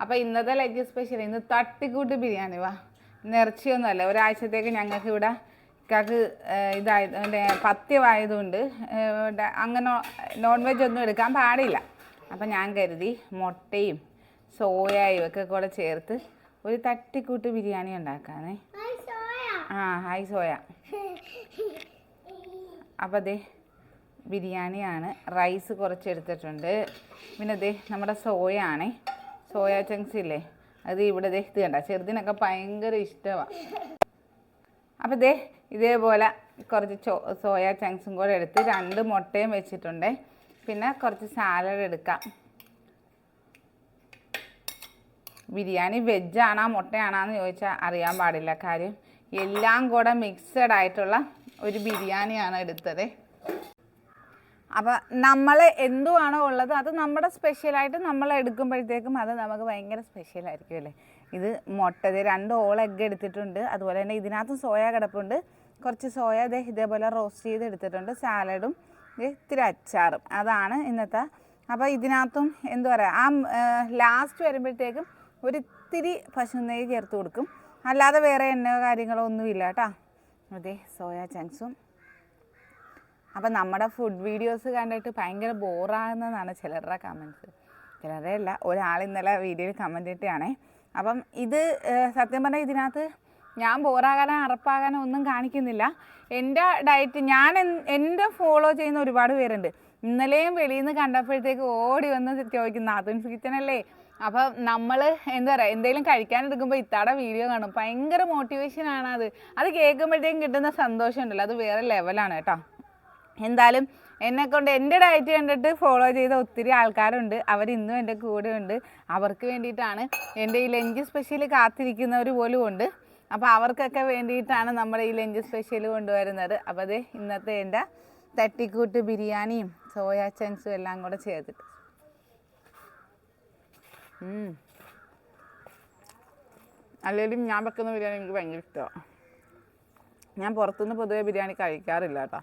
അപ്പോൾ ഇന്നത്തെ lunch special ഇന്ന് തട്ടിക്കൂട്ട് ബിരിയാണി. വാ, ഇറച്ചിയൊന്നുമല്ല, ഒരാഴ്ചത്തേക്ക് ഞങ്ങൾക്ക് ഇവിടെ ഇക്കാക്ക് ഇതായത് പഥ്യമായതുകൊണ്ട് അങ്ങനെ നോൺ വെജ് ഒന്നും എടുക്കാൻ പാടില്ല. അപ്പം ഞാൻ കരുതി മുട്ടയും സോയയും ഒക്കെ കൂടെ ചേർത്ത് ഒരു തട്ടിക്കൂട്ട് ബിരിയാണി ഉണ്ടാക്കാനേ. Hi soya. അപ്പോൾ അതെ ബിരിയാണിയാണ്. റൈസ് കുറച്ച് എടുത്തിട്ടുണ്ട്. പിന്നെ അതെ നമ്മുടെ സോയ ആണേ, സോയ ചങ്ക്സ് ഇല്ലേ, അത് ഇവിടെ ഇത് കണ്ട, ചെറുതിനൊക്കെ ഭയങ്കര ഇഷ്ടമാണ്. അപ്പോൾ ഇതേപോലെ കുറച്ച് സോയ ചങ്ക്സും കൂടെ എടുത്ത് 2 മുട്ടയും വെച്ചിട്ടുണ്ട്. പിന്നെ കുറച്ച് സാലഡ് എടുക്കാം. ബിരിയാണി വെജാണോ മുട്ടയാണോ എന്ന് ചോദിച്ചാൽ അറിയാൻ പാടില്ല. കാര്യം എല്ലാം കൂടെ മിക്സഡ് ആയിട്ടുള്ള ഒരു ബിരിയാണിയാണ് എടുത്തത്. അപ്പോൾ നമ്മൾ എന്തുവാണോ ഉള്ളത് അത് നമ്മുടെ സ്പെഷ്യലായിട്ട് നമ്മൾ എടുക്കുമ്പോഴത്തേക്കും അത് നമുക്ക് ഭയങ്കര സ്പെഷ്യലായിരിക്കും അല്ലേ. ഇത് മുട്ടത് 2 ഓൾ എഗ്ഗ് എടുത്തിട്ടുണ്ട്. അതുപോലെ തന്നെ ഇതിനകത്ത് സോയ കിടപ്പുണ്ട്. കുറച്ച് സോയ ഇതേപോലെ റോസ്റ്റ് ചെയ്ത് എടുത്തിട്ടുണ്ട്. സാലഡും ഇത്തിരി അച്ചാറും, അതാണ് ഇന്നത്തെ. അപ്പോൾ ഇതിനകത്തും എന്താ പറയുക, ലാസ്റ്റ് വരുമ്പോഴത്തേക്കും ഒരിത്തിരി പശുനെയ്യ് ചേർത്ത് കൊടുക്കും. അല്ലാതെ വേറെ എണ്ണയോ കാര്യങ്ങളോ ഒന്നുമില്ല കേട്ടോ. അതെ സോയ ചങ്ക്സും. അപ്പം നമ്മുടെ ഫുഡ് വീഡിയോസ് കണ്ടിട്ട് ഭയങ്കര ബോറാകുന്നതാണ് ചിലരുടെ കമൻസ്. ചിലരുടെ അല്ല, ഒരാൾ ഇന്നലെ വീഡിയോയിൽ കമൻറ്റ് ഇട്ടാണേ. അപ്പം ഇത് സത്യം പറഞ്ഞാൽ ഇതിനകത്ത് ഞാൻ ബോറാകാനോ അറപ്പാകാനോ ഒന്നും കാണിക്കുന്നില്ല. എൻ്റെ ഡയറ്റ് എൻ്റെ ഫോളോ ചെയ്യുന്ന ഒരുപാട് പേരുണ്ട്. ഇന്നലെയും വെളിയിൽ നിന്ന് കണ്ടപ്പോഴത്തേക്ക് ഓടി വന്ന് ചോദിക്കും, നാത്തൂൻസ് കിച്ചണല്ലേ. അപ്പം നമ്മൾ എന്താ പറയുക, എന്തെങ്കിലും കഴിക്കാനെടുക്കുമ്പോൾ ഇത്താടെ വീഡിയോ കാണും. ഭയങ്കര മോട്ടിവേഷനാണ് അത്. അത് കേൾക്കുമ്പോഴത്തേക്കും കിട്ടുന്ന സന്തോഷം ഉണ്ടല്ലോ, അത് വേറെ ലെവലാണ് കേട്ടോ. എന്തായാലും എന്നെക്കൊണ്ട് എൻ്റെ ഡയറ്റ് കണ്ടിട്ട് ഫോളോ ചെയ്ത ഒത്തിരി ആൾക്കാരുണ്ട്. അവരിന്നും എൻ്റെ കൂടെ ഉണ്ട്. അവർക്ക് വേണ്ടിയിട്ടാണ് എൻ്റെ ഈ ലഞ്ച് സ്പെഷ്യൽ കാത്തിരിക്കുന്നവർ പോലും ഉണ്ട്. അപ്പോൾ അവർക്കൊക്കെ വേണ്ടിയിട്ടാണ് നമ്മുടെ ഈ ലഞ്ച് സ്പെഷ്യൽ കൊണ്ടുവരുന്നത്. അപ്പോൾ അത് ഇന്നത്തെ എൻ്റെ തട്ടിക്കൂട്ട് ബിരിയാണിയും സോയ ചങ്ക്സും എല്ലാം കൂടെ ചേർത്തിട്ട് അല്ലെങ്കിലും ഞാൻ വെക്കുന്ന ബിരിയാണി എനിക്ക് ഭയങ്കര ഇഷ്ടമാണ്. ഞാൻ പുറത്തുനിന്ന് പൊതുവെ ബിരിയാണി കഴിക്കാറില്ല കേട്ടോ.